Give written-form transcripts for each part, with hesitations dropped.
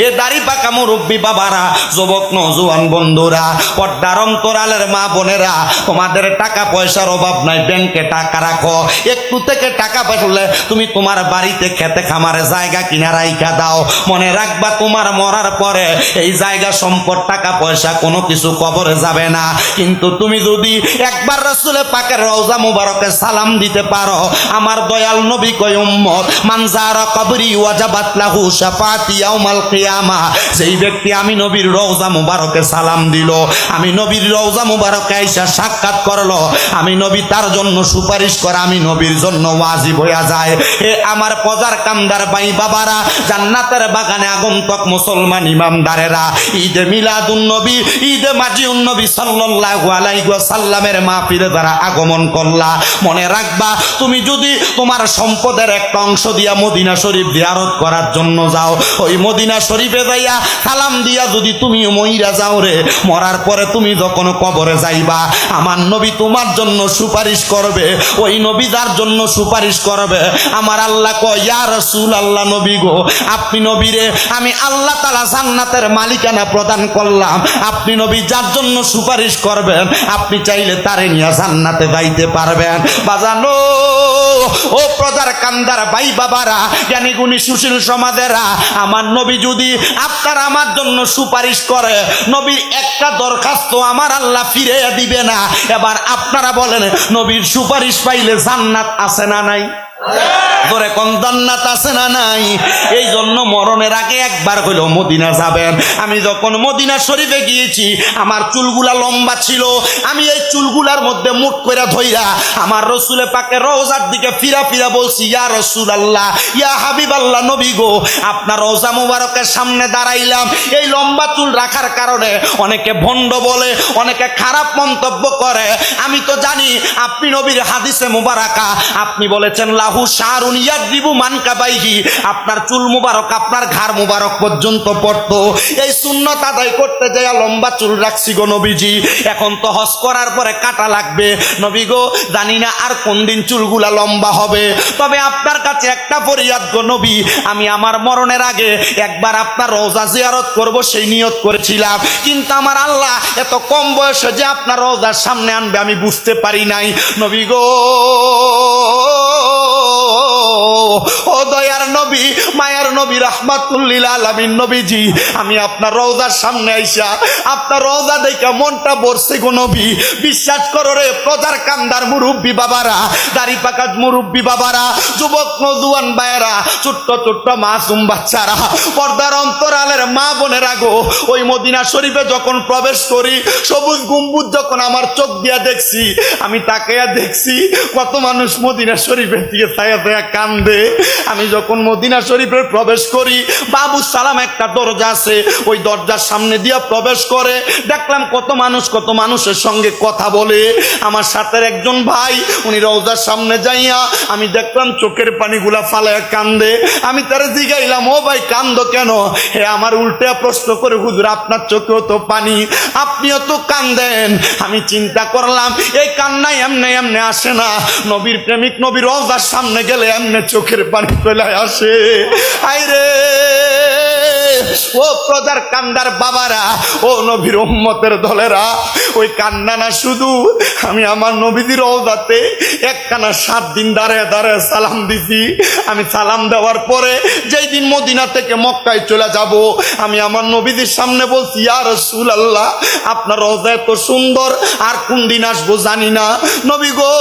এ দাড়ি পাকা মুরব্বী বাবারা, যুবক নওজোয়ান বন্ধুরা, পর্দার অন্তরালের মা বোনেরা, তোমাদের টাকা পয়সার অভাব নাই, ব্যাংকে টাকা রাখো। একটু থেকে টাকা পাঠালে তুমি তোমার বাড়িতে খেতে খামারে জায়গা কিনা রাইখা দাও। মনে রাখবা তোমার মরার পরে এই জায়গা সম্পদ টাকা পয়সা কোনো কিছু কবরে যাবে না। কিন্তু তুমি যদি একবার রাসূল পাকের রওজা মুবারকে সালাম দিতে পারো, আমার দয়াল নবী কয় উম্মত মান যারা কবরি ওয়াজাবাত লাহু শাফাআতি ইয়াউমাল কিয়ামা, যেই ব্যক্তি আমি নবীর রওজা মুবারকে সালাম দিল, আমি নবীর রওজা মুবারকে আইসা সাক্ষাৎ করলো, আমি নবী তার জন্য সুপারিশ করা আমি নবীর জন্য ওয়াজিব হইয়া যায়। এ আমার পজার কামদার ভাই বাবারা, জান্নাতের বাগানে আগন্তক মুসলমান ইমামদারেরা, ঈদে মিলাদুন নবী, ঈদে মাজিউন নবী সাল্লাল্লাহু আলাইহি ওয়াসাল্লামের মাহফিলে যারা আগমন করলা, মনে রাখবা তুমি যদি তোমার সম্পদের একটা অংশ দিয়া মদিনা শরীফ জিয়ারত করার জন্য যাও, ওই মদিনা শরীফে যাইয়া সালাম দিয়া যদি তুমি মইরা যাও রে, মরার পরে তুমি যখন কবরে যাইবা, আমার নবী তোমার জন্য সুপারিশ করবে। ওই নবী যার জন্য সুপারিশ করবে, আমার আল্লাহ কয় ইয়া রাসূলুল্লাহ, নবী গো আপনি নবীরে আমি আল্লাহ তাআলা জান্নাতের মালিকানা প্রদান করলাম, আপনি নবী যার জন্য সুপারিশ করবেন আপনি চাইলে তারে নিয়ে জান্নাতে যাইতে পারবেন। বাজানো ও প্রজার কান্দার ভাই বাবারা, জ্ঞানী গুণী সুশীল সমাজেরা, আমার নবী যদি আপনার আমার জন্য সুপারিশ করে, নবীর একটা দরখাস্ত আমার আল্লাহ ফিরে দিবে না। এবার আপনারা বলেন নবীর সুপারিশ পাইলে জান্নাত আছে না নাই? ধরে কোন জান্নাত আছে না নাই? এই জন্য মরণের আগে একবার হইলো মদিনা যাবেন। আমি যখন মদিনা শরীফে গিয়েছি, আমার চুলগুলা লম্বা ছিল, আমি এই চুলগুলার মধ্যে মুঠ করে ধইরা আমার রসুলে পাকের রওজার দিকে ফিরা ফিরা বলছি ইয়া রাসূলুল্লাহ, ইয়া হাবিবাল্লাহ, নবী গো আপনার রওজা মুবারকের সামনে দাঁড়াইলাম, এই লম্বা চুল রাখার কারণে অনেকে ভণ্ড বলে, অনেকে খারাপ মন্তব্য করে। আমি তো জানি আপনি নবীর হাদিসে মুবারাকা আপনি বলেছেন লাহু শারুন ইয়াদরিবু মানকাবাইহি, আপনার চুল মুবারক আপনার ঘাড় মুবারক পর্যন্ত পড়তো। এই সুন্নাত আদায় করতে যায় লম্বা চুল রাখছি গো নবীজি। এখন তো হজ করার পরে কাটা লাগবে নবী গো, জানি না আর কোন দিন চুলগুলা লম্বা হবে, তবে আপনার কাছে একটা ফরিয়াদ গো নবী, আমি আমার মরণের আগে একবার আপনার রওজা জিয়ারত করব সেই নিয়ত করেছিলাম, কিন্তু আমার আল্লাহ এত কম বয়সে যে আপনার রওজার সামনে আনবে আমি বুঝতে পারি নাই। নবী গো ও দয়ার নবী, মায়ার নবী, রাহমাতুল লিল আলামিন নবীজি, আমি আপনার রওজার সামনে আইসা আপনার রওজা দেখে মনটা ভরছে গো নবী। বিশ্বাস করো রে প্রজার কান্দার মুরব্বী বাবারা, দাড়ি পাকা মুরব্বী বাবারা, যুবক নওজোয়ান ভাইয়েরা, ছোট্ট ছোট্ট মাসুম বাচ্চারা, পর্দার অন্তরালের মা বোনেরা গো, ওই মদিনা শরীফে যখন প্রবেশ করি, সবুজ গম্বুজ যখন আমার চোখ দিয়া দেখছি, আমি তাকাইয়া দেখছি কত মানুষ মদিনা শরীফের দিকে ছায়া ছায়া কান্দে। আমি যখন মদিনা শরীফে প্রবেশ করি, বাবু সালাম একটা দরজা আছে, ওই দরজার সামনে দিয়া প্রবেশ করে দেখলাম কত মানুষের সঙ্গে কথা বলে। আমার সাথে একজন ভাই, উনি রওজার সামনে যাইয়া আমি দেখলাম চোখের পানিগুলা ফালায়া কান্দে। আমি তারে জিগাইলাম ও ভাই কান্দো কেন? হে আমার উল্টে প্রশ্ন করে হুজুর আপনার চোখেও তো পানি, আপনিও তো কান্দেন। আমি চিন্তা করলাম এই কান্নাই এমনে এমনে আসে না, নবীর প্রেমিক নবীর রওজার সামনে গেলে এমনে চোখের পানি চলে আসে। আইরে ও প্রজার কান্দার বাবারা, ও নবীর উম্মতের দলেরা, ওই কান্না না শুধু, আমি আমার নবীর রওজাতে একটানা 7 দিন দাঁড়ায় দাঁড়ায় সালাম দিছি। আমি সালাম দেওয়ার পরে যেই দিন মদিনা থেকে মক্কায় চলে যাব, আমি আমার নবীদের সামনে বলছি ইয়া রাসূলুল্লাহ, আপনার রওজা এত সুন্দর, আর কোন দিন আসবো জানি না। নবী গো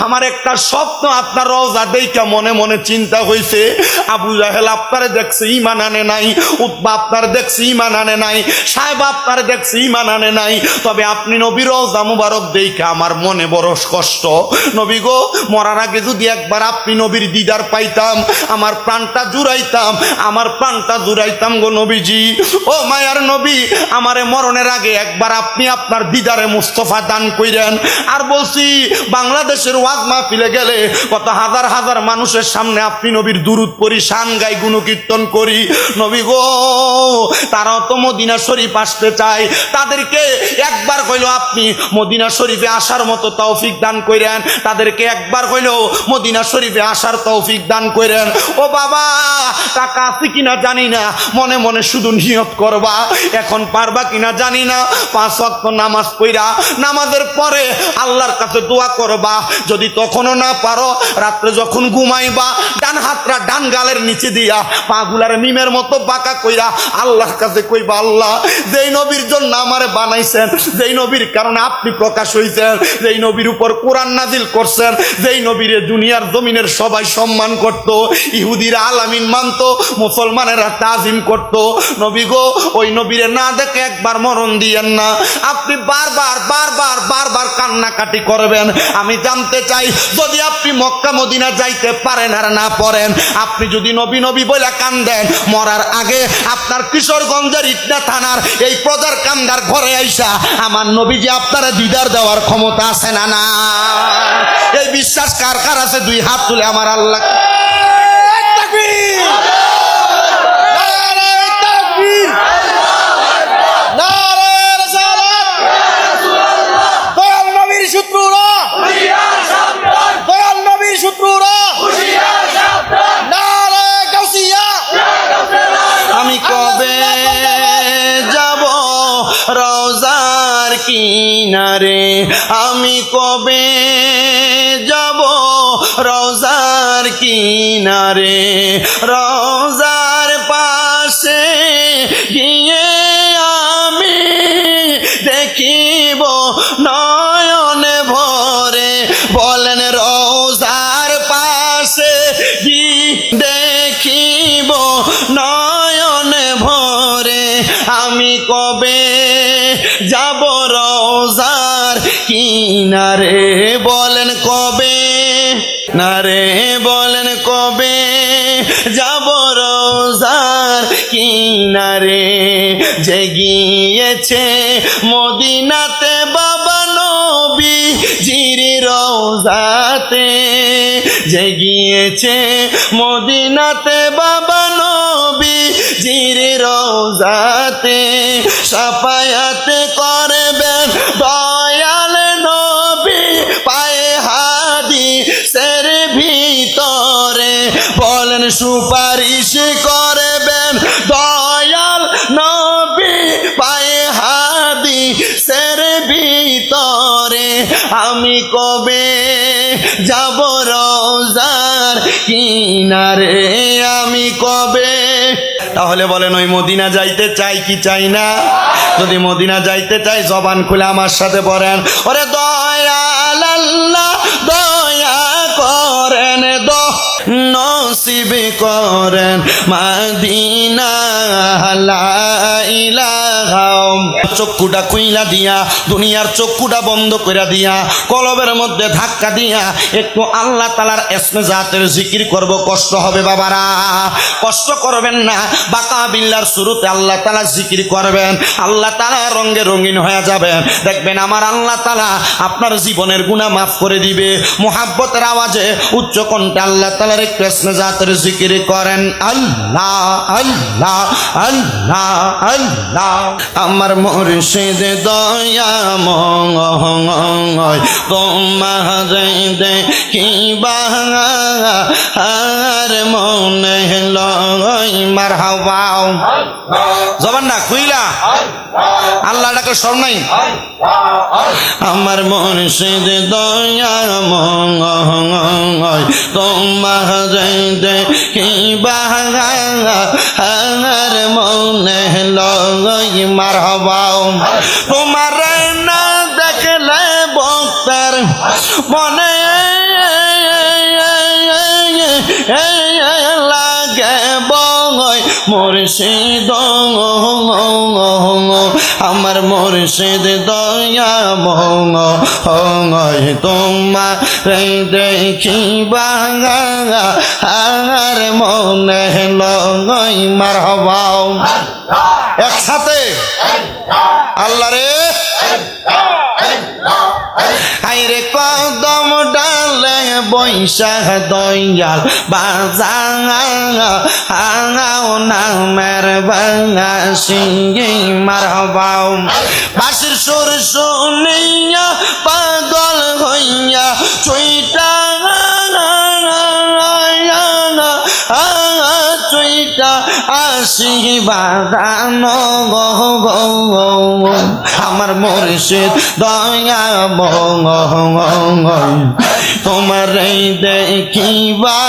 আমার একটা স্বপ্ন আপনার রওজা দেখে মনে মনে চিন্তা হয়েছে, আবু জাহেল আপনারে দেখছে ঈমান আনে নাই, উতবা আপনার দেখছে ঈমান আনে নাই, সাহেব আপনার দেখছে ঈমান আনে নাই, তবে আপনি নবীর রওজা মুবারক দেখে আমার মনে বড় কষ্ট। নবী গো মরার আগে যদি একবার আপনি নবীর দিদার পাইতাম, আমার প্রাণটা জুড়াইতাম, আমার প্রাণটা জুড়াইতাম গো নবীজি। ও মায়ার নবী, আমারে মরণের আগে একবার আপনি আপনার দিদারে মুস্তফা দান কইরেন। আর বলছি বাংলা বাংলাদেশের ওয়াজ মাহফিলে গেলে কত হাজার হাজার মানুষের সামনে আপনি নবীর দুরূদ পড়ি, শান গাই, গুণকীর্তন করি। নবী গো, তারাও তো মদিনা শরীফ আসতে চায়, তাদেরকে একবার হইলো আপনি মদিনা শরীফে আসার মতো তৌফিক দান করেন, তাদেরকে একবার হইলো মদিনা শরীফে আসার তৌফিক দান করেন। ও বাবা, টাকা আছে কিনা জানি না, মনে মনে শুধু নিয়ত করবা, এখন পারবা কিনা জানি না, 5 ওয়াক্ত নামাজ পড়া নামাজের পরে আল্লাহর কাছে দোয়া করবা। যদি তখনও না পারো, রাত্রে যখন ঘুমাইবা ডান হাতটা ডান গালের নিচে দিয়া পাগুলার মিমের মতো বাঁকা কইরা আল্লাহর কাছে কইবা, আল্লাহ যেই নবীর জন্য আমারে বানাইছেন, যেই নবীর কারণে আপনি প্রকাশ হইছেন, যেই নবীর উপর কোরআন নাজিল করছেন, যেই নবীরে দুনিয়ার জমিনের সবাই সম্মান করত, ইহুদিরা আলামিন মানত, মুসলমানেরা তাজিম করত, নবী গো ওই নবীরে না দেখে একবার মরণ দিয়েন না। আপনি বারবার বারবার বারবার কান্নাকাটি করবেন। আমি জানতে চাই, যদি আপনি মক্কা মদিনা যাইতে পারেন আর না পারেন, আপনি যদি নবী নবী বলে কান্দেন, মরার আগে আপনার কিশোরগঞ্জের ইটনা থানার এই প্রজার কান্দার ঘরে আইসা আমার নবীজি আপনারা দিদার দেওয়ার ক্ষমতা আছে না? না, এই বিশ্বাস কার কার আছে? 2 হাত তুলে আমার আল্লাহ। আমি কবে যাব রওজার কিনারে, আমি কবে যাব রওজার কিনারে, রওজার পাশে গিয়ে আমি দেখিব নয়নে ভরে। বলেন রওজার পাশে গিয়ে দেখিব নয়নে ভরে, আমি কবে যাব রওজার কিনারে। বলেন কবে না রে, বলেন কবে যাব রওজার কিনারে। যে গিয়েছে মদিনাতে বাবা নবী জির রওজাতে, যে গিয়েছে মদিনাতে বাবা নবী জির রওজাতে, সাফায়াতে করবেন দয়াল নবী পায়ে হাদিসের ভিতরে। বলেন সুপারিশ করবেন দয়াল নবী পায়ে হাদিসের ভিতরে। আমি কবে যাব রওজার কিনারে, আমি কবে। তাহলে বলেন ওই মদিনা যাইতে চাই কি চাই না? যদি মদিনা যাইতে চাই জবান খুলে আমার সাথে বলেন, ওরে দয়াল আল্লাহ দয়া করেন, নসিব করেন মদিনা লা ইলাহা। চক্ষুটা খুইলা দিয়া, দুনিয়ার চক্ষুটা বন্ধ করে দিয়া, কলবের মধ্যে ধাক্কা দিয়া একটু আল্লাহ তাআলার ইসমে জাতের জিকির করব। কষ্ট হবে বাবারা, কষ্ট করবেন না। বাকা বিল্লার শুরুতে আল্লাহ তাআলা জিকির করবেন, আল্লাহ তাআলা রঙে রঙিন হয়ে যাবেন। দেখবেন আমার আল্লাহ তাআলা আপনার জীবনের গুনাহ মাফ করে দিবে। মুহাব্বতের আওয়াজে উচ্চ কণ্ঠে আল্লাহ তাআলার একটু ইসমে জাতের জিকির করেন, আল্লাহ আল্লাহ আল্লাহ আল্লাহ। আমার মুর্শিদ দয়াময় তোমারে দেখিবা আর মনে লয়। মারহাবা। জবানটা খুইলা আল্লাহ ডাকে সর নাই। আমার মুর্শিদ দয়াময় তোমারে দেখিবা আর মনে লয়। মারহাবা। তোমার না দেখলে বক্তার মনে লাগে বয় মুর্শিদ। আমার মুর্শিদ দয়াময় তোমার দেখিবা আর মনে লয়। মারহাবা। একসাথে আল্লাহ রে। আইরে কদম পয়সা দয়াল বাজাও নামের বাংশি মারহাবাও বাঁশির সুর শুনিয়া পাগল হইয়া চুইটা আসি বাদানো আমার মুর্শিদ দয়া তোমার দেখিবা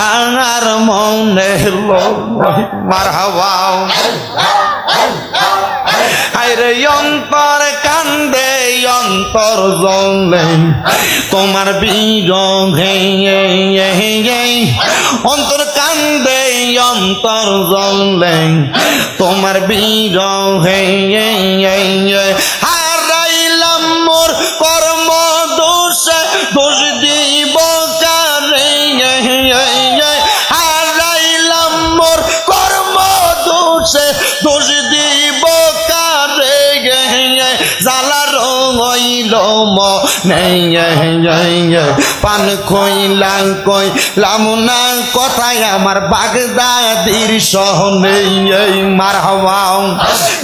আমার মনে মারহাবা আরে অন্তর কান্দে অন্তর জ্বলে তোমার বিরহে অন্তর কান্দে অন্তর জ্বলে তোমার বিরহে হারাইলাম মোর কর্ম দোষে দোষ দিব কারে হারাইলাম মোর কর্ম দোষে দোষ দিব কারে জালা রঙইল পান খইলাম কইলাম না কথায় আমার বাগদাদির সহনে মারহাবা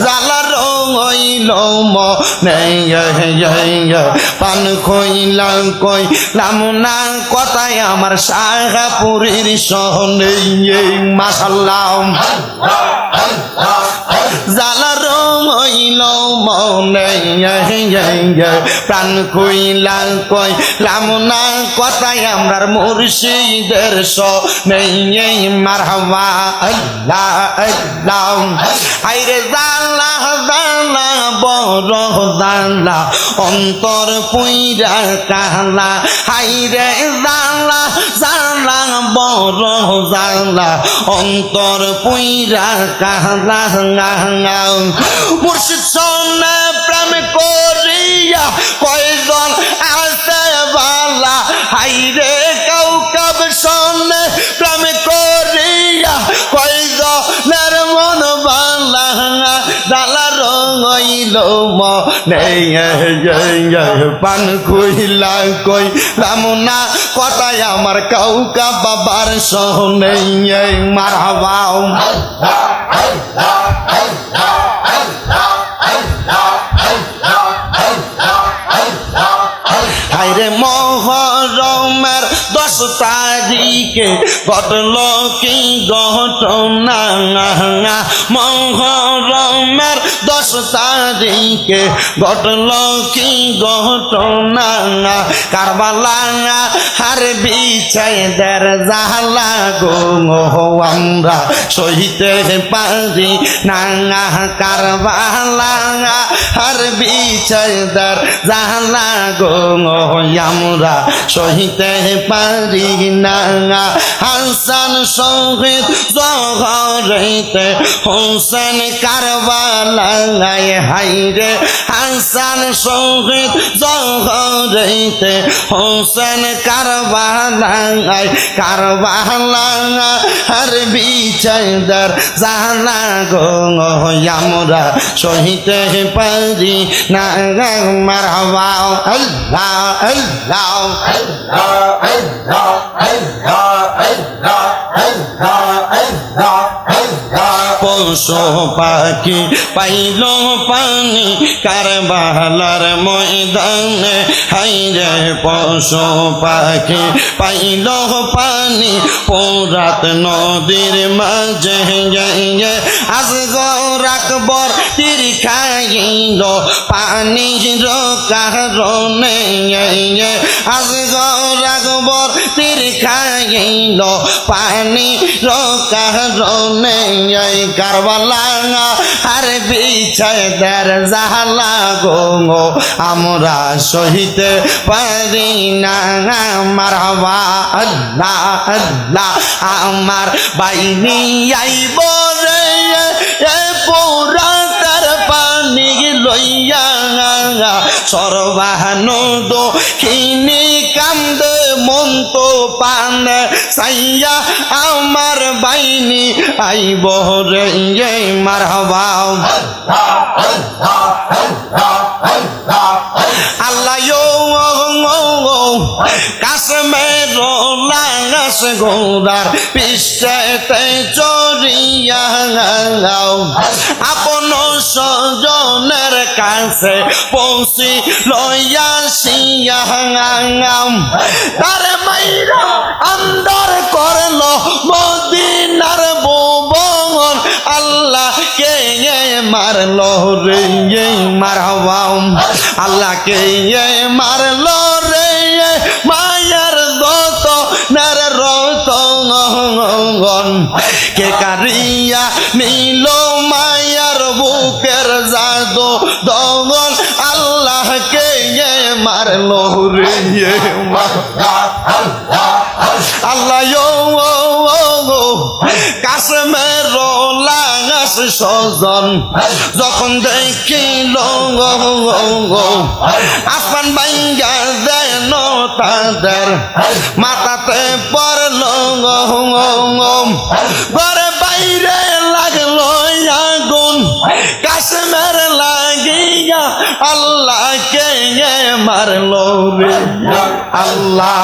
জালা রঙইল পান খইলাম কইলাম না কথায় আমার শাহপুরীর সহনে মাশাআল্লাহ জালা রঙইল মনে প্রাণ কইলা কইলাম না কথায় আমরার মুর্শিদের সনে মারহাবা আল্লাহ আল্লাহ আইরে জালা জালা বড় জালা অন্তর পুইরা কালা হাইরে জালা জালা বড় জালা অন্তর পুইরা কালা মুর্শিদ সনে প্রেম করিয়া কয়জন আছে বালা হাইরে কাউকাব সনে প্রেম করিয়া কয়জনের মন বালা জালা রঙইল পান কইলা কইলাম না কথায় আমার কাউকা বাবার সহনে মারহাবা হায়রে মহরমের 10 তারিখে ঘটল কি ঘটনা মহরমের 10 তারিখে ঘটল কি ঘটনা কারবালা আর বিচ্ছেদের জালা গো আমরা সহিতে পারি না কারবালা আর বিচ্ছেদের জালা গো আমরা সহিতে পারি না হাসান শহীদ জহরেতে হোসেন কারবালায় হাইরে হাসান শহীদ জহরেতে হোসেন কারবালায় কারবালা আর বিচ্ছেদের জালা গো আমরা সহিতে পারি না মারহাবা আল্লাহ আল্লাহ পশু পাখি পাইল পানি কারবালার ময়দানে হাইরে পশু পাখি পাইল পানি পোরাত নদীর মাঝে আজগর আকবর তীর খাইল পানির কারণে আজগর আকবর তীর খাইল পানির কারণে কারবালা আর বিচ্ছেদের জালা গো আমরা সহিতে পারি না মারহাবা আল্লাহ আল্লাহ আমার বাইনি আইব রে পোরা তার পানি লইয়া সর্বানন্দ খিনি কান্দে মন তো পানে সাইয়া আমার বাইনি আইব রে মারহাবা আল্লাহ কাশ্মের লাগাস গোড়ার পৃষ্ঠেতে চড়িয়া আপন স্বজনের কাছে পৌঁছি লইয়াছিয়া তার মাইরা আন্দার করলো মদিনার ভুবন আল্লাহ কে মারলো রে মারহাবা আল্লাহ কে মারলো রে মায়ার দত নার রতন কে কারিয়া নিল মায়ার বুকের জাদু দগন আল্লাহ কে মারলো রে আল্লাহ কাশ্মের লাগাস স্বজন যখন দেখিল আসমান ভাঙ্গা দেন তাদের মাথাতে পড়ল ঘরে বাইরে লাগলো আগুন কাশ্মের লাগিয়া আল্লাহ কে মারলো রে আল্লাহ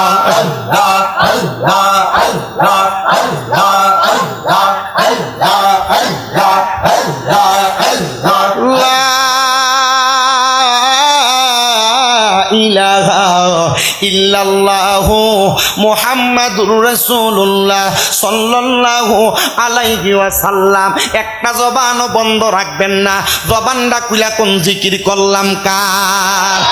ইলাহা ইল্লাল্লাহু মুহাম্মাদুর রাসূলুল্লাহ সাল্লাল্লাহু আলাইহি ওয়াসাল্লাম। একটা জবানও বন্ধ রাখবেন না, জবানটা খুলে কোন জিকির করলাম কার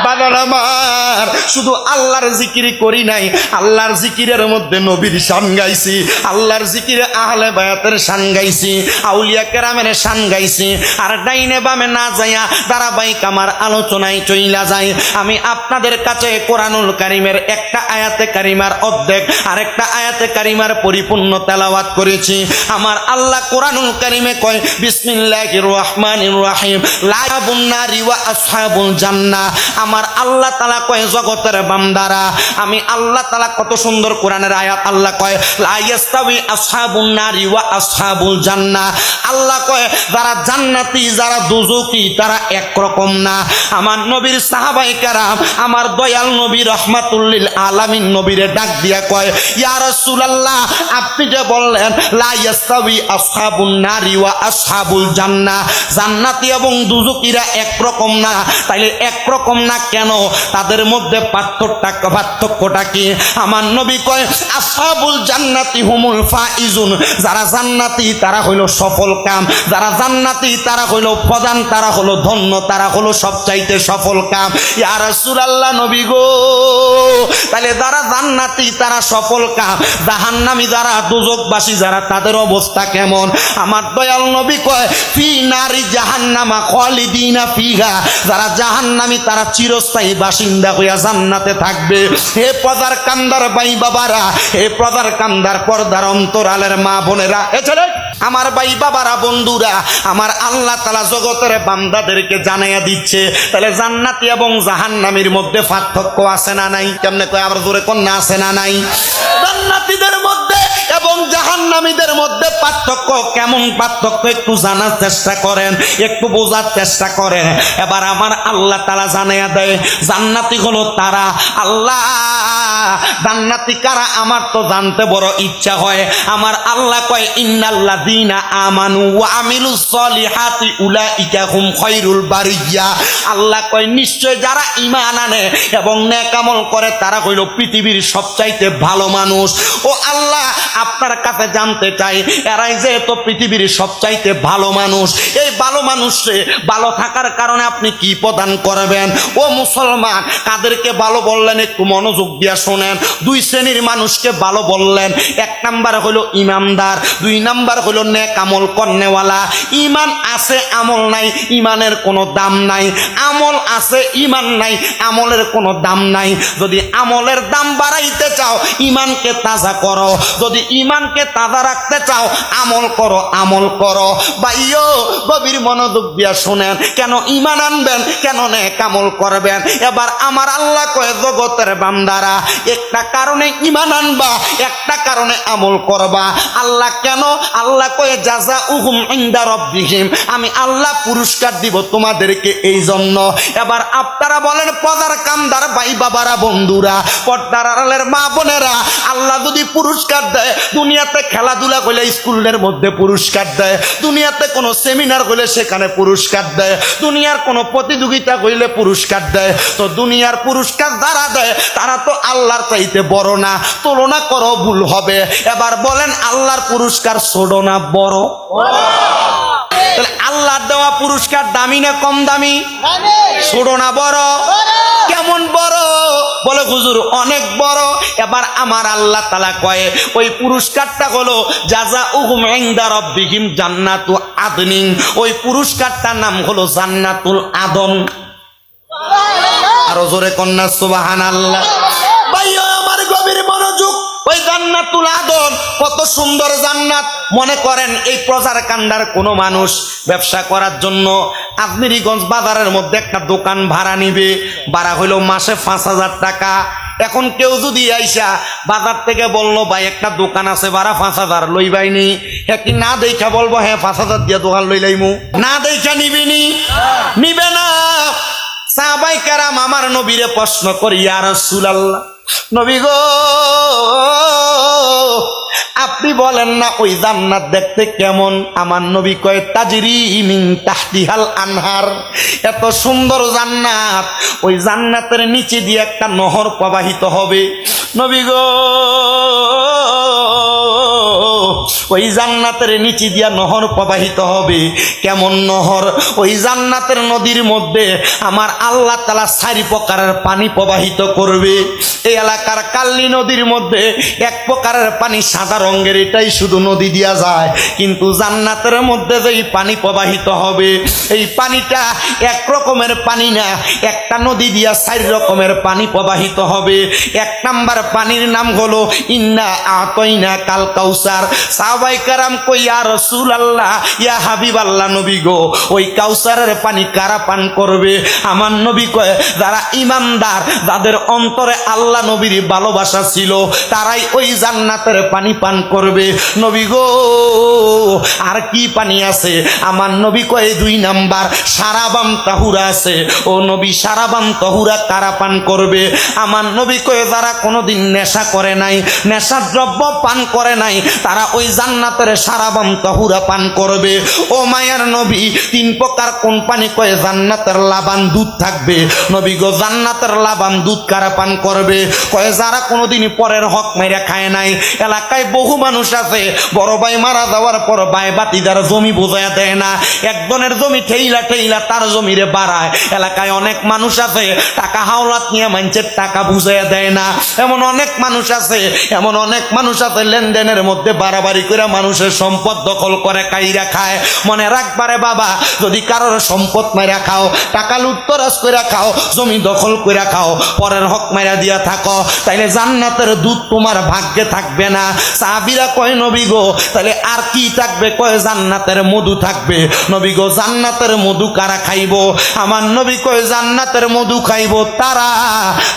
বাবার আমার শুধু আল্লাহর জিকির করি নাই, আল্লাহর জিকিরের মধ্যে নবীর শান গাইছি, আল্লাহর জিকিরে আহলে বায়াতের শান গাইছি, আউলিয়া কেরামের শান গাইছি। আর ডাইনে বামে না যাইয়া ধারাবাহিক আমার আলোচনায় চইলা যায়। আমি আপনাদের কাছে কোরআনুল কারীমের একটা আয়াতে কারিমার অর্ধেক আরেকটা আয়াতে কারিমার পরিপূর্ণ তেলাওয়াত করেছি। আমার আল্লাহ কোরআনুল কারীমে কয় বিসমিল্লাহির রহমানির রহিম লা ইয়াবুন নারি ওয়া আসহাবুল জান্নাহ। আমার আল্লাহ তাআলা কয় জগতের বান্দারা, আমি আল্লাহ তাআলা কত সুন্দর কোরআনের আয়াত, আল্লাহ কয় লা ইয়াস্তাবি আসহাবুন নারি ওয়া আসহাবুল জান্নাহ। আল্লাহ কয় যারা জান্নাতি যারা দোজখী তারা একরকম না। আমার নবীর সাহাবায়ে কেরাম আমার দয়াল নবী রাহমাতুল লিল আলামিন নবীরে ডাক দিয়া কয় ইয়া রাসূলুল্লাহ আপনি যে বললেন লা ইয়াস্তাবি আসহাবুন নারি ওয়া আসহাবুল জান্নাহ, জান্নাতি এবং দোজখীরা একরকম না, তাইলে একরকম না কেন? তাদের মধ্যে পার্থক্যটা কি? আমার নবী কয় আসহাবুল জান্নাতি হুমুল ফাইজুন, যারা জান্নাতি তারা হইল সফল কাম, যারা জান্নাতি তারা হইল প্রধান, তারা হলো ধন্য, তারা হলো সবচাইতে সফল কাম। ইয়া রাসূলুল্লাহ নবী গো, তাহলে যারা জান্নাতি তারা সফল কাম, জাহান্নামী যারা দোজখবাসী যারা তাদের অবস্থা কেমন? আমার দয়াল নবী কয় ফি নারি জাহান্নামা খালিদিনা ফিহা, যারা জাহান্নামী তারা চিরস্থায়ী বাসিন্দা হইয়া জান্নাতে থাকবে। হে পদার কান্দার ভাই বাবারা, হে পদার কান্দার পর্দার অন্তরালের মা বোনেরা, এছাড়া আমার ভাই বাবারা বন্ধুরা, আমার আল্লাহ তাআলা জগতের বান্দাদেরকে জানাইয়া দিচ্ছে তাহলে জান্নাতি এবং জাহান্নামীর মধ্যে পার্থক্য আছে না নাই? কেমনে কয় আবার জোরে কোন না আছে না নাই? জান্নাতীদের মধ্যে এবং জাহান্নামীদের মধ্যে পার্থক্য কেমন? পার্থক্য একটু জানার চেষ্টা করেন, একটু বোঝার চেষ্টা করেন। এবার আমার আল্লাহ তাআলা জানাইয়া দেয় জান্নাতি হলো তারা। আল্লাহ জান্নাতি কারা আমার তো জানতে বড় ইচ্ছা হয়। আমার আল্লাহ কয় ইন্নাল্লাযীনা আমানু ওয়া আমিলুস সলিহাতি উলাইকা হুম খায়রুল বারিয়া। আল্লাহ কয় নিশ্চয় যারা ঈমান আনে এবং নেক আমল করে তারা হইল পৃথিবীর সবচাইতে ভালো মানুষ। ও আল্লাহ আপনার কাছে জানতে চাই এরাই যে তো পৃথিবীর সবচাইতে ভালো মানুষ, এই ভালো মানুষে ভালো থাকার কারণে আপনি কি প্রদান করবেন? ও মুসলমান কাদেরকে ভালো বললেন একটু মনোযোগ দিয়া শোনেন। দুই শ্রেণীর মানুষকে ভালো বললেন। এক নাম্বার হলো ইমানদার, দুই নাম্বার হলো নেক আমল করনেওয়ালা। ইমান আছে আমল নাই, ইমানের কোনো দাম নাই। আমল আছে ইমান নাই, আমলের কোনো দাম নাই। যদি আমলের দাম বাড়াইতে চাও ইমানকে তাজা করো, যদি ইমানকে তাজা রাখতে চাও আমল করো, আমল করো। ভাইও গভীর মনোযোগ দিয়া শুনেন, কেন ঈমান আনবেন, কেন নেক আমল করবেন। এবার আমার আল্লাহ কয় জগতের বান্দারা একটা কারণে ঈমান আনবা, একটা কারণে আমল করবা। আল্লাহ কেন? আল্লাহ কয় জাযাউহুম ইনদা রাব্বিহিম, আমি আল্লাহ পুরস্কার দিব তোমাদেরকে এই জন্য। এবার আপনারা বলেন পদার কামদার ভাই বাবারা, বন্ধুরা, পর্দার আড়ালের মা বোনেরা, আল্লাহ যদি পুরস্কার দেয়, দুনিয়াতে খেলাধুলা করলে স্কুলের মধ্যে পুরস্কার দেয়, দুনিয়াতে কোনো সেমিনার হলে সেখানে পুরস্কার দেয়, দুনিয়ার কোনো প্রতিযোগিতা হইলে পুরস্কার দেয়, তো দুনিয়ার পুরস্কার যারা দেয় তারা তো আল্লাহর চাইতে বড় না, তুলনা করো ভুল হবে। এবার বলেন আল্লাহর পুরস্কার ছোট না বড়? তাহলে আল্লাহর দেওয়া পুরস্কার দামি না কম দামি? ছোট না বড়? কেমন বড়? বলে হুজুর অনেক বড়। এবার আমার আল্লাহ তাআলা কয় ওই পুরস্কারটা হলো জাযাউহুম ইনদা রাব্বিহিম জান্নাতু আদনিন, ওই পুরস্কারটার নাম হলো জান্নাতুল আদন। আরো জোরে কন্যা সুবহানাল্লাহ। ভাইও আমার গভীর মনোযোগ, ওই জান্নাতুল আদন কত সুন্দর জান্নাত। মনে করেন এই প্রচার কান্ডার কোনো মানুষ ব্যবসা করার জন্য আজমিরিগঞ্জ বাজারের মধ্যে একটা দোকান ভাড়া নিবে, ভাড়া হইল মাসে 5,000 টাকা। এখন কেউ যদি আইসা বাজার থেকে বললো ভাই একটা দোকান আছে ভাড়া 5,000 লইবাইনি, কি না দেখা বলবো হ্যাঁ 5,000 দিয়ে দোকান লইলাইমু? না দেখা নিবিনি? নিবে না। সাহাবায়ে কেরাম আমার নবীরে প্রশ্ন করি, ইয়া রাসূলুল্লাহ, নবী গো আপনি বলেন না ওই জান্নাত দেখতে কেমন? আমার নবী কয় তাজরি মিন তাহতিহাল আনহার, এত সুন্দর জান্নাত, ওই জান্নাতের নিচে দিয়ে একটা নহর প্রবাহিত হবে। নবী গো ওই জান্নাতের নিচে দিয়া নহর প্রবাহিত হবে। কেমন নহর? ওই জান্নাতের নদীর মধ্যে আমার আল্লাহ তাআলা 4 প্রকারের পানি প্রবাহিত করবে। এই এলাকার কাল্লি নদীর মধ্যে এক প্রকারের পানি সাদা রঙের, এটাই শুধু নদী দিয়া যায়, কিন্তু জান্নাতের মধ্যে যেই পানি প্রবাহিত হবে এই পানিটা এক রকমের পানি না, একটা নদী দিয়া 4 রকমের পানি প্রবাহিত হবে। 1 নাম্বার পানির নাম হলো ইন্না আতাইনা কাল কাউসার। সাহাবায়ে কেরাম কই ইয়া রাসূলুল্লাহ, ইয়া হাবিবাল্লাহ, নবী গো ওই কাউসারের পানি কারা পান করবে? আমার নবী কয় যারা ঈমানদার, যাদের অন্তরে আল্লাহ নবীর ভালোবাসা ছিল, তারাই ওই জান্নাতের পানি পান করবে। নবী গো আর কি পানি আছে? আমার নবী কয় 2 নাম্বার সারাবাম তাহুরা আছে। ও নবী সারাবাম তাহুরা কারা পান করবে? আমার নবী কয় যারা কোনোদিন নেশা করে নাই, নেশার দ্রব্য পান করে নাই, তারা ওই জান্নাতের সারাবাম তাহুরা পান করবে। ও মায়ার নবী 3 প্রকার কোন পানি? কয় জান্নাতের লাবান দুধ থাকবে। নবী গো জান্নাতের লাবান দুধ কারা পান করবে? কয় যারা কোনোদিন পরের হক মাইরা খায় নাই। এলাকায় বহু মানুষ আছে বড় ভাই মারা যাওয়ার পর ভাই বাতিদার জমি বোঝায়া দেয় না, একজনের জমি ঠেইলা ঠেইলা তার জমিরে বাড়ায়। এলাকায় অনেক মানুষ আছে টাকা হাওলাত নিয়ে মানুষের টাকা বুঝাইয়া দেয় না, এমন অনেক মানুষ আছে, এমন অনেক মানুষ আছে লেনদেনের মধ্যে বাড়াবাড়ি করে মানুষের সম্পদ দখল করে কাইরা খায়। মনে রাখবারে বাবা, যদি কারোর সম্পদ মাইরা খাও, টাকা লুটতরাজ করে খাও, জমি দখল করে খাও, পরের হক মাইরা দিয়া থাকো, তাইলে জান্নাতের দুধ তোমার ভাগ্যে থাকবে না। সাহাবীরা কয় নবী গো তাহলে আর কি থাকবে? কয় জান্নাতের মধু থাকবে। নবী গো জান্নাতের মধু কারা খাইব? আমার নবী কয় জান্নাতের মধু খাইব তারা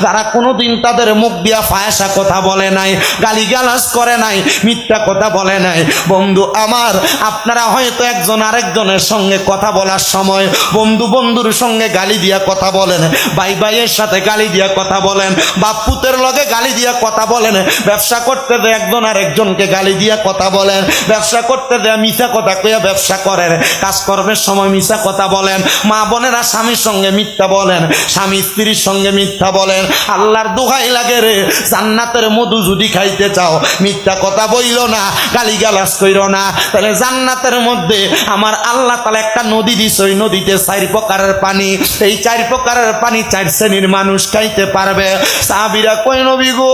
যারা কোনোদিন তাদের মুখ দিয়া ফায়সা কথা বলে নাই, গালিগালাজ করে নাই, মিথ্যা কথা বলে নাই। বন্ধু আমার, আপনারা হয়তো একজন আরেকজনের সঙ্গে কথা বলার সময় বন্ধু বন্ধুর সঙ্গে গালি দিয়া কথা বলেন, ভাই ভাইয়ের সাথে গালি দিয়া কথা বলেন, বাপ পুতের লগে গালি দিয়া কথা বলেন, ব্যবসা করতে দেয় একজন আরেকজনকে গালি দিয়া কথা বলেন, ব্যবসা করতে দেয় মিথ্যা কথা কইয়া ব্যবসা করেন, কাজকর্মের সময় মিথ্যা কথা বলেন, মা বোনেরা স্বামীর সঙ্গে মিথ্যা বলেন, স্বামী স্ত্রীর সঙ্গে মিথ্যা বলেন। আল্লাহর দোহাই লাগে রে, জান্নাতের মধু যদি খাইতে চাও মিথ্যা কথা বইল না, গালিগালাজ কইরো না। তাহলে জান্নাতের মধ্যে আমার আল্লাহ তাআলা একটা নদী দিছে, ওই নদীতে 4 প্রকারের পানি, এই 4 প্রকারের পানি 4 শ্রেণীর মানুষ খাইতে পারবে। সাহাবীরা কই নবী গো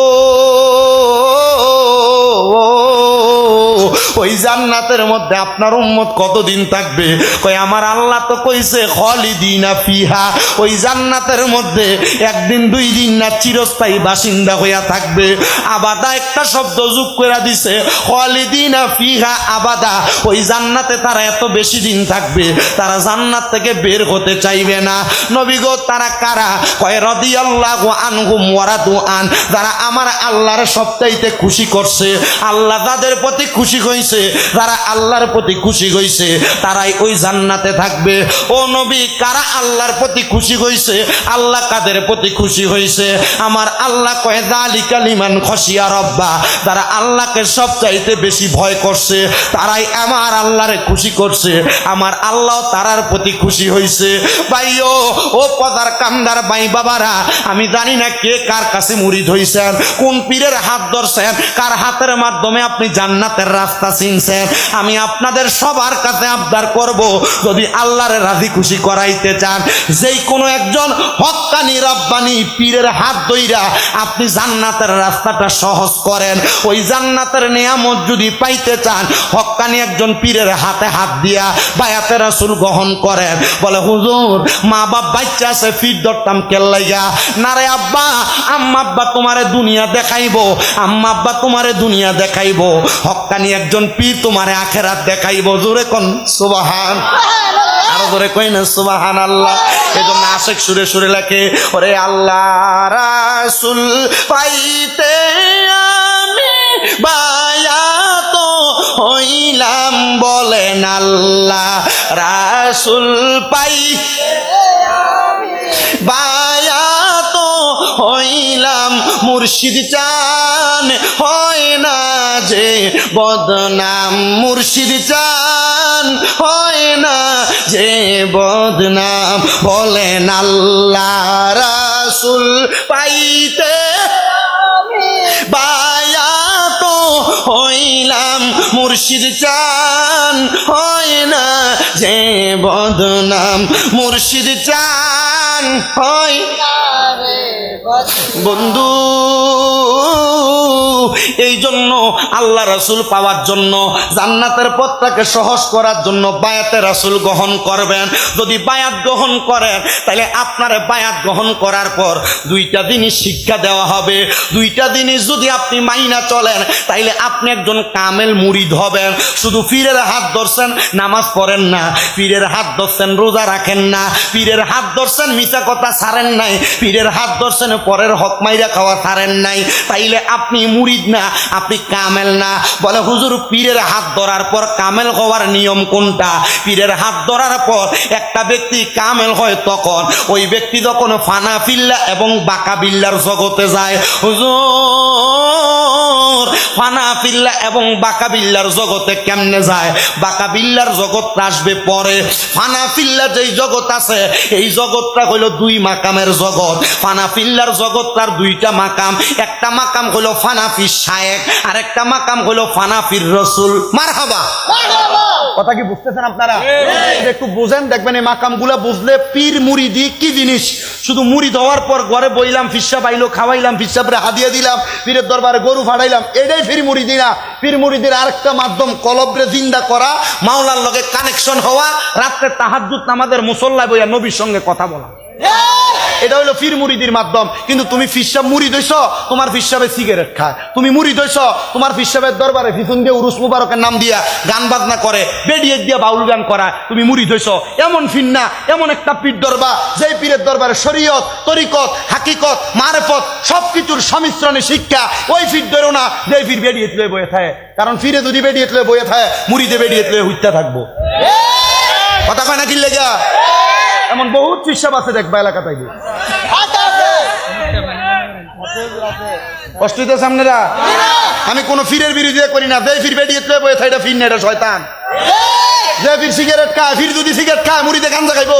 ওই জান্নাতের মধ্যে আপনার উম্মত কতদিন থাকবে? কয় আমার আল্লাহ তো কইছে খালিদিনা ফিহা, ওই জান্নাতের মধ্যে একদিন দুই দিন না চিরস্থায়ী বাসিন্দা হইয়া থাকবে। আবাদা একটা শব্দ যোগ করে দিছে, খালিদিনা ফিহা আবাদা, ওই জান্নাতে তারা এত বেশি দিন থাকবে, তারা জান্নাত থেকে বের হতে চাইবে না। নবী গো তারা কারা? কয় রাদিয়াল্লাহু আনহুম ওয়া রাদু আন, যারা আমার আল্লাহর সবচাইতে খুশি করছে, আল্লাহ যাদের প্রতি খুশি হইছে, যারা আল্লাহর প্রতি খুশি হইছে তারাই ওই জান্নাতে থাকবে। ও নবী, কারা আল্লাহর প্রতি খুশি হইছে? আল্লাহ কাদের প্রতি খুশি হইছে? আমার আল্লাহ কয় যালিকা লিমান খাশিয়া রাব্বা, যারা আল্লাহকে সবচাইতে বেশি ভয় করছে তারাই আমার আল্লাহরে খুশি করছে, আমার আল্লাহ তারার প্রতি খুশি হইছে। ভাইও, ও পদার কান্দার ভাই বাবারা, আমি জানি না কে কার কাছে মুরিদ হইছেন, কোন পীরের হাত ধরছেন, কার হাতের মাধ্যমে আপনি জান্নাতের রাস্তা চিনছেন। আমি আপনাদের সবার কাছে আবদার করব, যদি আল্লাহর রাজি খুশি করাইতে চান, যেই কোনো একজন হক্কানি রব্বানি পীরের হাত ধইরা আপনি জান্নাতের রাস্তাটা সহজ করেন। ওই জান্নাতের নিয়ামত যদি পাইতে চান, হক্কানি একজন পীরের হাতে হাত দিয়া বায়াতে রাসূল গ্রহণ করেন। বলে হুজুর, মা বাপ বাচ্চা আছে, ফির ধরতাম কেল্লাইয়া না রে আব্বা, আম্মা আব্বা তোমারে দুনিয়া দেখাইবো, আম্মা আব্বা তোমারে দুনিয়া দেখাইবো, হক্কানি একজন পীর তোমারে আখেরাত দেখাইবো। জোরে কোন সুবহান, আরো জোরে কই না সুবহানাল্লাহ। এজন্য আশিক সুরে সুরে লেখে, ওরে আল্লাহ রাসূল পাইতে আমি বায়াত হইলাম, বলেন আল্লাহ রাসূল পাই বায়াত হইলাম, মুর্শিদ চান হয় না যে বদনাম, মুর্শিদ চান হয় না যে বদনাম, বলেন আল্লাহ রাসূল পাইতে বায়াত হইলাম, মুর্শিদ চান হয় না যে বদনাম, মুর্শিদ চান হয় বন্ধু। এই জন্য আল্লাহ রাসূল পাওয়ার জন্য, জান্নাতের পথটাকে সহজ করার জন্য বায়াতে রাসূল গ্রহণ করবেন। যদি বায়াত গ্রহণ করেন, তাহলে আপনার বায়াত গ্রহণ করার পর দুইটা জিনিস শিক্ষা দেওয়া হবে। দুইটা জিনিস যদি আপনি মাইনা চলেন, তাইলে আপনি একজন কামেল মুরিদ হবেন। শুধু পীরের হাত ধরছেন, নামাজ পড়েন না, পীরের হাত ধরছেন, রোজা রাখেন না, পীরের হাত ধরছেন, মিছা কথা ছাড়েন নাই, পীরের হাত ধরছেন, পরের হক মাইরা খাওয়া ছাড়েন নাই, তাইলে আপনি মুরিদ না, আপনি কামেল না। বলে হুজুর, পীরের হাত ধরার পর কামেল হওয়ার নিয়ম কোনটা? পীরের হাত ধরার পর একটা ব্যক্তি কামেল হয় তখন, ওই ব্যক্তি যখন ফানা ফিল্লা এবং বাঁকা বিল্লার জগতে যায়। হুজুর, ফানা ফিল্লা এবং বাঁকা বিল্লার জগতে কেমনে যায়? বাঁকা বিল্লার জগৎটা আসবে পরে। ফানা ফিল্লা যেই জগৎ আছে, এই জগৎটা হইল দুই মাকামের জগৎ। ফানা ফিল্লার জগৎটার দুইটা মাকাম, একটা মাকাম হইল ফানাফির শায়েখ, আর একটা মাকাম হইল ফানাফির রসুল। মারহাবা, কথা কি বুঝতেছেন আপনারা? একটু বুঝেন, দেখবেন এই মাকামগুলা বুঝলে পীর মুরিদি কি জিনিস। শুধু মুরিদ হওয়ার পর ঘরে বইলাম, ফিরসা পাইলো, খাওয়াইলাম, ফিরসাপরে হাদিয়া দিলাম, পীরের দরবারে গরু ফাটাইলাম, এটাই পীর মুরিদি না। পীর মুরিদের আরেকটা মাধ্যম কলবরে জিন্দা করা, মাওলার লগে কানেকশন হওয়া, রাত্রে তাহাজ্জুদ নামাজের মুসল্লায় বইয়া নবীর সঙ্গে কথা বলা, এটা হলো পীর মুরিদির মাধ্যম। কিন্তু তুমি ফিরসাব মুরিদ হইছ, তোমার ফিরসাবে সিগারেট খায়। তুমি মুরিদ হইছ, তোমার ফিরসাবের দরবারে পিছন দিয়ে উরুস মুবারকের নাম দিয়া গান বাজনা করে, বেডিয়ে দিয়া বাউল গান করা, তুমি মুরিদ হইছ। এমন ফির না, এমন একটা পীর দরবার, যেই পীরের দরবারে শরীয়ত, তরিকত, হাকিকত, মারেফত সবকিছুর সমিশ্রণে শিক্ষা। ওই পীর ধরো না যেই পীর বেডিয়ে তুলে বয়ে থাকে, কারণ ফিরে যদি বেডিয়ে তুলে বয়ে থাকে, মুরিদে বেডিয়ে তুলে হইতে থাকবো। কথা কয় না কি লেগা? এমন বহুত ফিরসাব আছে, দেখবা এলাকাতে। কষ্ট হইতেছে আপনারা? আমি কোন ফিরের বিরোধিতা করি না। যে ফির বেডিয়ে তুলে বয়ে থাকে, এটা ফির না, এটা শয়তান। যে ফির সিগারেট খায়, ফির যদি সিগারেট খায়, মুড়িতে গাঞ্জা খাইবো।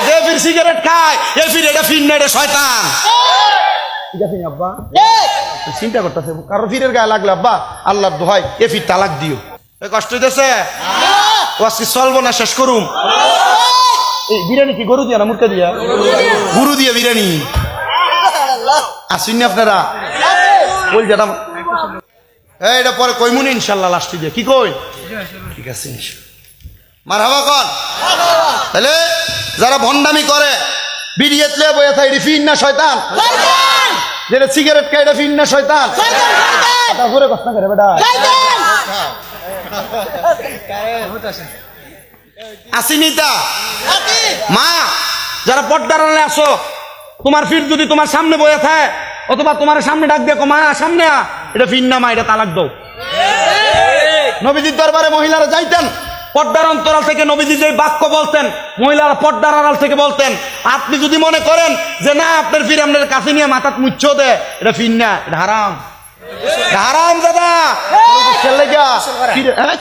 যে ফির সিগারেট খায়, এ ফির, এটা ফির না, এটা শয়তান। ঠিক আছে আব্বা, চিন্তা করতেছে, কারো ফিরের গায়ে লাগলে আব্বা আল্লাহর দোহাই এ ফির তালাক দিও। কষ্ট হইতেছে? আজকে চলবো না, শেষ করুম। এই বিরিয়ানি কি গরু দিয়া না মুরগি দিয়া? গরু দিয়ে বিরিয়ানি। আসেননি আপনারা? বল যেটা এটা পরে কইমুনি ইনশাল্লাহ লাস্টে দিয়ে কি কই ঠিক আছে মারহাবা কন তাহলে যারা ভণ্ডামি করে বিড়িয়ে তুলে বয়ে থাকে এটা ফিন না শয়তান যেটা সিগারেট খায় এটা ফিন না শয়তান তারপরে কথা করে বেটা আসিনিতা মা যারা পর্দার আড়ালে আসো তোমার ফির যদি তোমার সামনে বয়ে থাকে অথবা তোমার সামনে ডাক দিয়ে মা সামনে এটা ফির না মা এটা তালাক দাও নবীজির দরবারে মহিলারা যাইতেন পর্দার অন্তরাল থেকে নবীজি যে বাক্য বলতেন মহিলারা পর্দার আড়াল থেকে বলতেন আপনি যদি মনে করেন যে না আপনার ফির আপনার কাছে নিয়ে মাথাত মুচ্ছ দে এটা ফির না এটা হারাম হারাম দাদা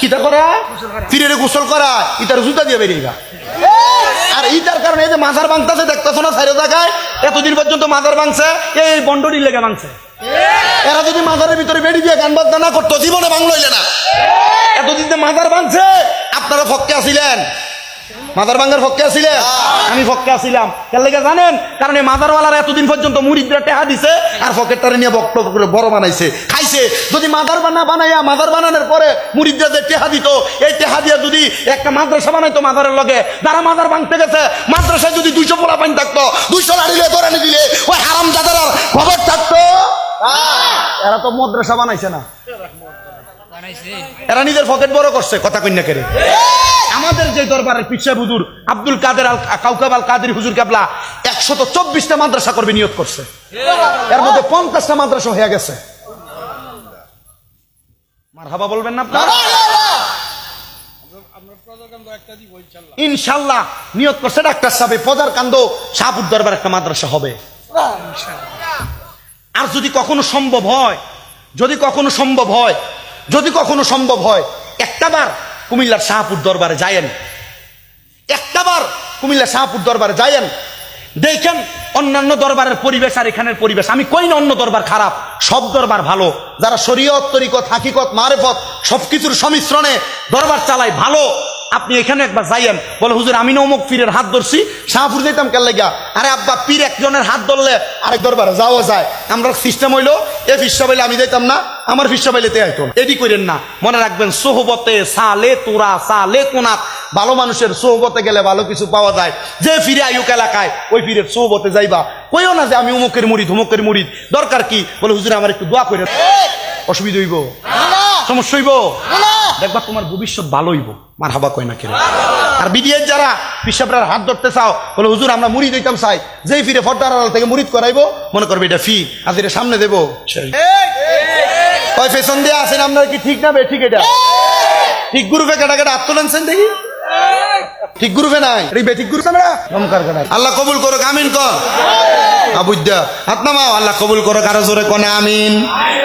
কিতা করা ফিরে গোসল করা ইতার জুতা দিয়ে বেরিয়ে গা আর ইটার কারণে এই যে মাজার ভাঙতেছে দেখতেছো না সাইড জায়গায় এতদিন পর্যন্ত মাজার ভাঙছে এই বন্ডরি লেগে ভাঙছে এরা যদি মাজারের ভিতরে বেড়ি দিয়ে গান বাজনা না করতো জীবনে ভাঙলইলে না এতদিন যে মাজার ভাঙছে আপনারা ফক্কে আসিলেন মাজার ভাঙার ফক্কে আসিলেন আমি ফক্কে আসিলাম কেন লেগে জানেন কারণ এই মাজারওয়ালারা এতদিন পর্যন্ত মুরিদরা টেহা দিছে আর পকেটটারে নিয়ে বক্তব্য করে বড় বানাইছে খাইছে যদি মাজার বানাইয়া মাজার বানানোর পরে মুরিদরা যে টেহা দিত এই টেহা দিয়ে যদি একটা মাদ্রাসা বানাইতো মাজারের লগে যারা মাজার ভাঙতে গেছে মাদ্রাসায় যদি 200 পোলা পানি থাকতো 200 লাড়িলে দৌড়ানি দিলে ওই হারাম জাদার খবর থাকতো এরা তো মাদ্রাসা বানাইছে না এরা নিজের পকেট বড় করছে কথা কন্যা করে আমাদের যে দরবারের পিছা হুজুর আব্দুল কাদের আল কাউকাব আল কাদের হুজুর কেবলা 124টা মাদ্রাসা করবে নিয়ত করছে এর মধ্যে 50টা মাদ্রাসা হয়ে গেছে মারহাবা বলবেন না আপনারা ইনশাআল্লাহ নিয়ত করছে ডাক্তার সাহেব ফজার কান্দ শাহপুর দরবার একটা মাদ্রাসা হবে আর যদি কখনো সম্ভব হয় একটাবার কুমিল্লার শাহপুর দরবারে যায়েন দেখেন অন্যান্য দরবারের পরিবেশ আর এখানের পরিবেশ আমি কই না অন্য দরবার খারাপ সব দরবার ভালো যারা শরীয়ত তরিকত হাকিকত মারেফত সবকিছুর সংমিশ্রণে দরবার চালায় ভালো আপনি এখানে একবার যাইয়েন বলে হুজুর আমি না অমুক পীরের হাত ধরছি শাহপুর যাইতাম কেন লাগা আরে আব্বা পীর একজনের হাত ধরলে আরেক দরবারে যাওয়া যায় আমরা সিস্টেম হইলো এ ফিসা পাইলে আমি যাইতাম না আমার ফিসা পাইলে তে আইতো এডি করেন না মনে রাখবেন সোহবতে সালে তোরা সালে কোনাত ভালো মানুষের সোহবতে গেলে ভালো কিছু পাওয়া যায় যে ফিরে আয়ুক এলাকায় ওই ফিরের সোহবতে যাইবা কইও না যে আমি অমুকের মুরিদ দরকার কি বলে হুজুর আমার একটু দোয়া করে অসুবিধা হইব সমস্যা হইব দেখবা তোমার ভবিষ্যৎ ভালো হইব মারহাবা কয় না কেন আর বিডিএর যারা পিসাবরার হাত ধরতে চাও বলে হুজুর আমরা মুড়ি দিতাম চাই যেই ফিরে ফর্দার আড়াল থেকে মুড়িদ করাইবো মনে করবে এটা ফি আজ এটা সামনে দেবো ওই পেছন দিয়ে আসেন আপনার কি ঠিক না বে ঠিক এটা ঠিক গ্রুপে কেটা কেটা হাত তোলেনছেন দেখি ঠিক গ্রুপে নাই বেঠিক গ্রুপ আমরা আল্লাহ কবুল করো আমিন কর আবুদ্দা হাত নামাও আল্লাহ কবুল করো কারো জোরে কোনে আমিন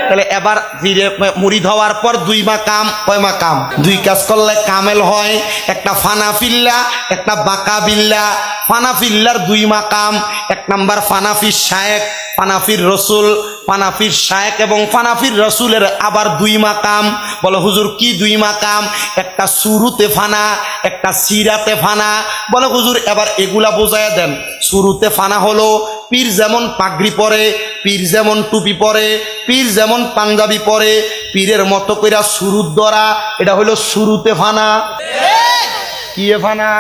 তাহলে এবার ধীরে মুরিদ হওয়ার পর 2 মাকাম কয় মাকাম 2 কাজ করলে কামেল হয় একটা ফানা ফিল্লা একটা বাঁকা বিল্লা ফানা ফিল্লার 2 মাকাম 1 নাম্বার ফানাফির শায়েক ফানাফির রসুল ফানাফির শায়েক এবং ফানাফির রসুলের আবার 2 মাকাম বলে হুজুর কি 2 মাকাম একটা শুরুতে ফানা একটা সিরাতে ফানা বলে হুজুর এবার এগুলা বোঝায়া দেন শুরুতে ফানা হলো পীর যেমন পাগড়ি পরে পীর যেমন টুপি পরে পীর যেমন পাঞ্জাবি পরে পীরের মতো কইরা শুরুত ধরা এটা হলো শুরুতে ফানা কি ফানা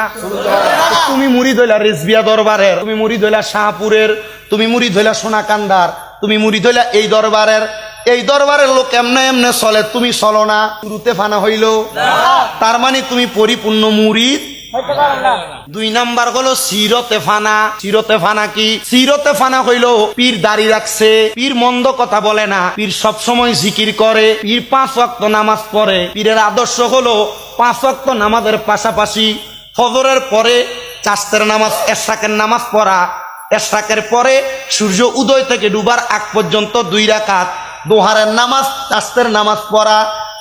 তুমি মুড়ি ধইলা রেজবিয়া দরবারের তুমি মুড়ি ধইলা শাহপুরের তুমি মুড়ি ধইলা সোনাকান্দার তুমি মুড়ি ধইলা এই দরবারের লোক এমনে এমনে চলে তুমি চলো না শুরুতে ফানা হইল তার মানে তুমি পরিপূর্ণ মুরিদ 2 নাম্বার হলো সিরতে ফানা কি সিরতে ফানা হইলো পীর দাড়ি রাখছে পীর মন্দ কথা বলে না পীর সব সময় জিকির করে পীর 5 ওয়াক্ত নামাজ পড়ে পীরের আদর্শ হলো 5 ওয়াক্ত নামাজের পাশাপাশি ফজরের পরে চাষের নামাজ এশরাকের নামাজ পড়া এশরাকের পরে সূর্য উদয় থেকে ডুবার আগ পর্যন্ত 2 রাকাত দোহারের নামাজ চাষের নামাজ পড়া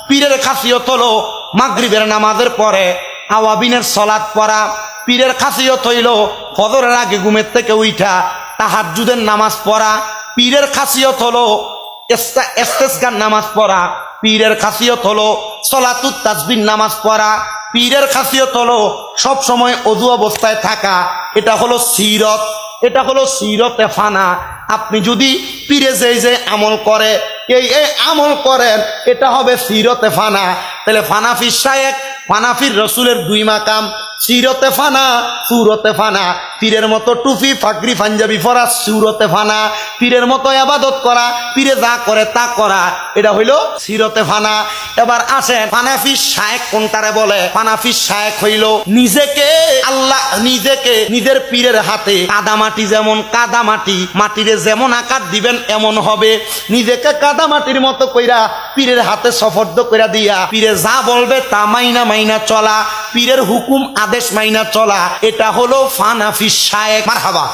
পীরের খাসিয়ত হলো মাগরিবের নামাজের পরে আওয়াবিনের সলাত পড়া পীরের খাসিয়ত হইল ফজরের আগে ঘুমের থেকে উঠা তাহাজ্জুদের নামাজ পড়া পীরের খাসিয়ত হলো ইস্তেসগার নামাজ পড়া পীরের খাসিয়ত হলো সলাতুত তাসবিহ নামাজ পড়া পীরের খাসিয়ত হলো সব সময় ওযু অবস্থায় থাকা এটা হলো সিরতে ফানা আপনি যদি পীরে যে আমল করে এই আমল করেন, এটা হবে সিরতে ফানা। তাহলে ফানাফি শায়েখ, ফানাফির রসুলের দুই মাকাম, সিরতে ফানা, সুরতে ফানা। পীরের মতো টুপি ফাকরি পাঞ্জাবি পরা, সুরতে ফানা। পীরের মতো আবাদত করা, পীরে যা করে তা করা, এটা হইল সিরতে ফানা। এবার আসেন ফানাফি শায়েখ কোনটারে বলে? ফানাফি শায়েখ হইল নিজেকে আল্লাহ, নিজেকে নিজের পীরের হাতে কাদামাটি, যেমন কাদামাটি, মাটিরে যেমন আকার দিবেন এমন হবে। নিজেকে কাদামাটির মতো কইরা পীরের হাতে সফর্দ কইরা দিয়া পীরে যা বলবে তা মাইনা মাইনা চলা, পীরের হুকুম আদেশ মাইনা চলা, এটা হলো ফানাফি শায়েখ। মারহাবা,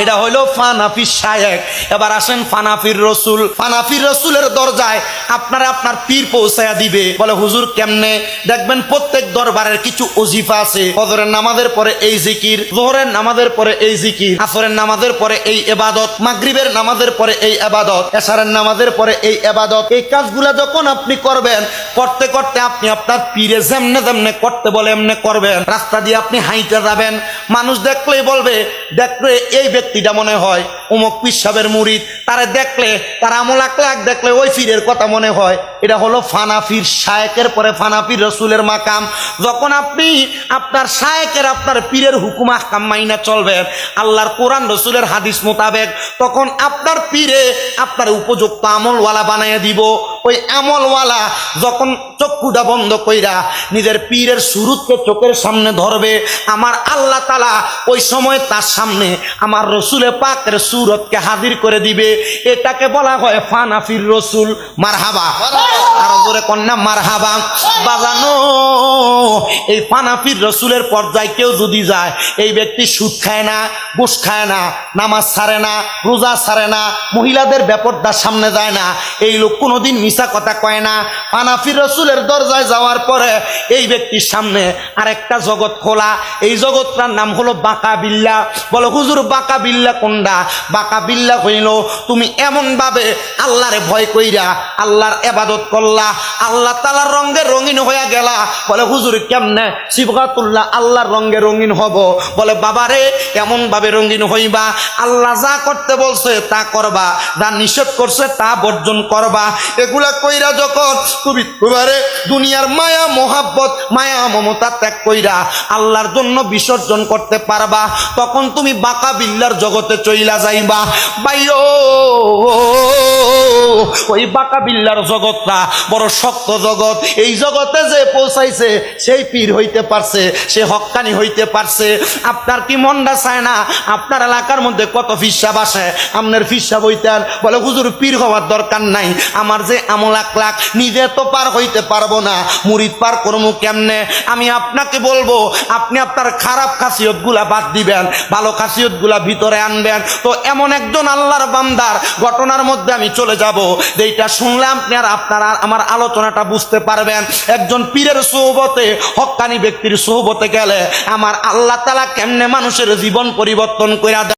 এটা হলো ফানাফি শায়েখ। এবার আসেন ফানাফির রসুল। ফানাফির রসুলের দরজায় আপনারা আপনার পীর পৌঁছায়া দিবে। বলে হুজুর কেমনে? দেখবেন প্রত্যেক দরবারের কিছু ওজিফা আছে। ফজরের নামাজের পরে এই জিকির, যোহরের নামাজের পরে এই জিকির, আসরের নামাজের পরে এই ইবাদত, মাগরিবের নামাজের পরে এই ইবাদত, এশারের নামাজের পরে এই ইবাদত। এই কাজগুলা যখন আপনি করবেন, করতে করতে আপনি আপনার পীরে যেমনে যেমনে করতে বলে এমনে করবেন। রাস্তা দিয়ে আপনি হাইটে যাবেন, মানুষ দেখলেই বলবে, দেখলে এই ব্যক্তিটা মনে হয় অমুক পীর সাহেবের মুরিদ। তারা দেখলে, তার আমল আকলাক দেখলে ওই পীরের কথা মনে হয়। এটা হলো ফানাফির শায়েকের পরে ফানাফির রসুলের মাকাম। যখন আপনি আপনার শায়েকের, আপনার পীরের হুকুম আহকাম মাইনা চলবেন, আল্লাহর কোরআন রসুলের হাদিস মোতাবেক, তখন আপনার পীরে আপনার উপযুক্ত আমলওয়ালা বানাইয়া দিব। ওই আমলওয়ালা যখন চক্ষুটা বন্ধ কইরা নিজের পীরের সুরতকে চোখের সামনে ধরবে, আমার আল্লাহ তাআলা ওই সময় তার সামনে আমার রসুলে পাকের সুরতকে হাজির করে দিবে। এটাকে বলা হয় ফানাফির রসুল। মারহাবা, আর জোরে কন্যা মারহাবা। বাজানো, এই ফানাফির রসুলের পর্যায়ে কেউ যদি যায়, এই ব্যক্তি সুদ খায় না, ঘুষ খায় না, নামাজ ছাড়ে না, রোজা ছাড়ে না, মহিলাদের ব্যাপারটার সামনে যায় না, এই লোক কোনোদিন মিছা কথা কয় না। ফানাফির রসুলের দরজায় যাওয়ার পরে এই ব্যক্তির সামনে আরেকটা জগৎ খোলা। এই জগৎটার নাম হলো বাঁকা বিল্লা। বলো হুজুর বাঁকা বিল্লা কোনটা? বাঁকা বিল্লা হইল তুমি এমন ভাবে আল্লাহরে ভয় কইরা আল্লাহর ইবাদত করলা, আল্লাহ তাআলার রঙে রঙিন হইয়া গেলা। বলে হুজুর কেমনে? সিবগাতুল্লাহ আল্লাহর রঙে রঙিন হব। বলে বাবারে এমন ভাবে রঙিন হইবা, আল্লাহ যা করতে বলছে তা করবা, যা নিষেধ করছে তা বর্জন করবা। এগুলা কইরা যখন তুমি তোমারে দুনিয়ার মায়া মোহাব্বত, মায়া মমতা ত্যাগ কইরা আল্লাহর জন্য বিসর্জন করতে পারবা, তখন তুমি বাঁকা বিল্লার জগতে চইলা যাইবা। ভাইও, ওই বাঁকা বিল্লার জগৎটা বড় শক্ত জগৎ। এই জগতে যে পৌঁছাইছে সেই পীর হইতে পারছে, সে হক্কানি হইতে পারছে। আপনার কি মনটা চায় না আপনার এলাকার মধ্যে কত ফিসাব আসে, আপনার ফিসাব হইতেন? বলে হুজুর পীর হওয়ার দরকার নাই, আমার যে আমল আকলাক নিজে তো পার হইতে পারবো না, মুরিদ পার করবো কেমনে? আমি আপনাকে বলবো, আপনি আপনার খারাপ খাসিয়ত গুলা বাদ দিবেন, ভালো খাসিয়ত গুলা ভিতরে আনবেন। তো এমন একজন আল্লাহর বান্দার ঘটনার মধ্যে আমি চলে যাব, যেটা শুনলে আপনারা আমার আলোচনাটা বুঝতে পারবেন। একজন পীরের সোহবতে, হক্কানি ব্যক্তির সোহবতে গেলে আমার আল্লাহ তাআলা কেমনে মানুষের জীবন পরিবর্তন কইরা দেয়।